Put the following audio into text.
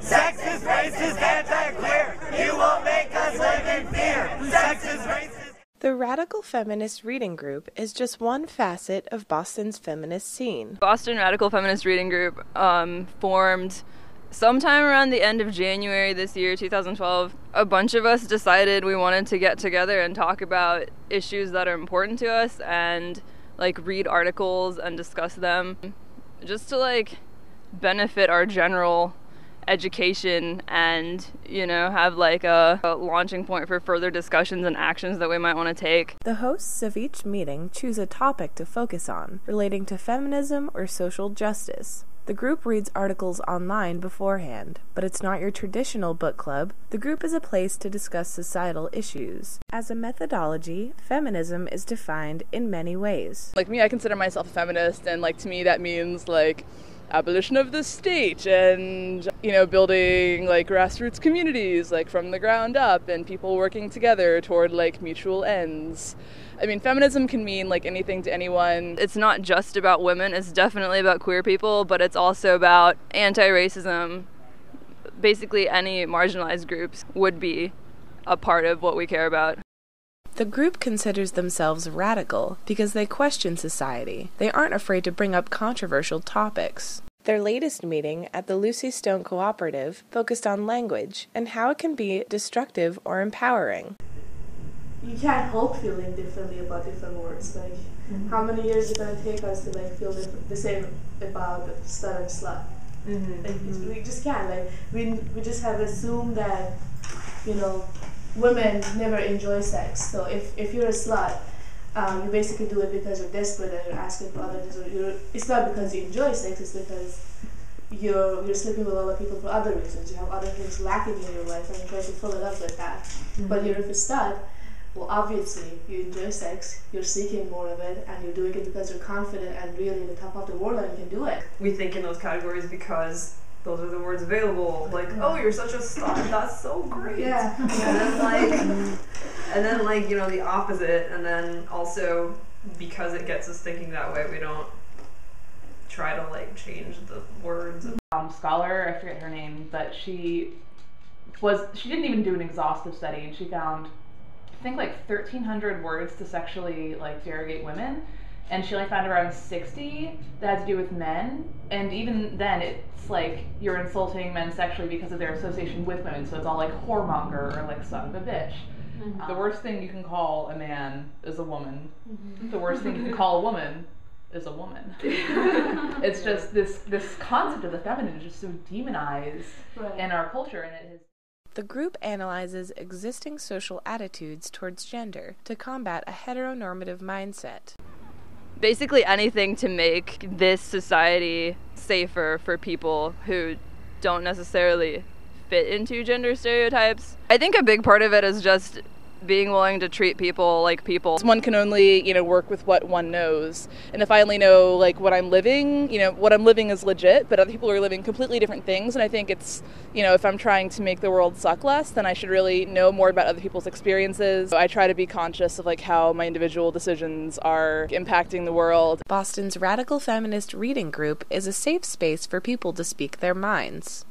Sexist, racist, anti-queer. You won't make us live in fear. Sexist, racist. The Radical Feminist Reading Group is just one facet of Boston's feminist scene. Boston Radical Feminist Reading Group formed sometime around the end of January this year, 2012. A bunch of us decided we wanted to get together and talk about issues that are important to us and read articles and discuss them, just to benefit our general education and have a launching point for further discussions and actions that we might want to take. The hosts of each meeting choose a topic to focus on relating to feminism or social justice. The group reads articles online beforehand, but it's not your traditional book club. The group is a place to discuss societal issues. As a methodology, feminism is defined in many ways. Like me, I consider myself a feminist, and to me that means abolition of the state and building grassroots communities from the ground up and people working together toward mutual ends. I mean, feminism can mean anything to anyone. It's not just about women, it's definitely about queer people, but it's also about anti-racism. Basically any marginalized groups would be a part of what we care about. The group considers themselves radical because they question society. They aren't afraid to bring up controversial topics. Their latest meeting at the Lucy Stone Cooperative focused on language and how it can be destructive or empowering. You can't help feeling differently about different words. How many years is it going to take us to feel the same about slut and slut? We just can't. We just have assumed that women never enjoy sex. So if you're a slut, you basically do it because you're desperate and you're asking for others. It's not because you enjoy sex. It's because you're sleeping with other people for other reasons. You have other things lacking in your life and you try to fill it up with that. But you're a slut. Well, obviously, you enjoy sex, you're seeking more of it, and you're doing it because you're confident and really at the top of the world and you can do it. We think in those categories because those are the words available. Oh, you're such a slut, that's so great. Yeah. And then the opposite, and then also because it gets us thinking that way, we don't try to change the words. Scholar, I forget her name, but she didn't even do an exhaustive study, and she found I think 1,300 words to sexually derogate women, and she only found around 60 that had to do with men, and even then it's you're insulting men sexually because of their association with women, so it's all whoremonger or son of a bitch. The worst thing you can call a man is a woman. The worst thing you can call a woman is a woman. It's just this concept of the feminine is just so demonized in our culture, and it has. The group analyzes existing social attitudes towards gender to combat a heteronormative mindset. Basically anything to make this society safer for people who don't necessarily fit into gender stereotypes. I think a big part of it is just being willing to treat people like people. One can only, work with what one knows. And if I only know, what I'm living, what I'm living is legit, but other people are living completely different things. And I think it's, if I'm trying to make the world suck less, then I should really know more about other people's experiences. So I try to be conscious of, how my individual decisions are impacting the world. Boston's Radical Feminist Reading Group is a safe space for people to speak their minds.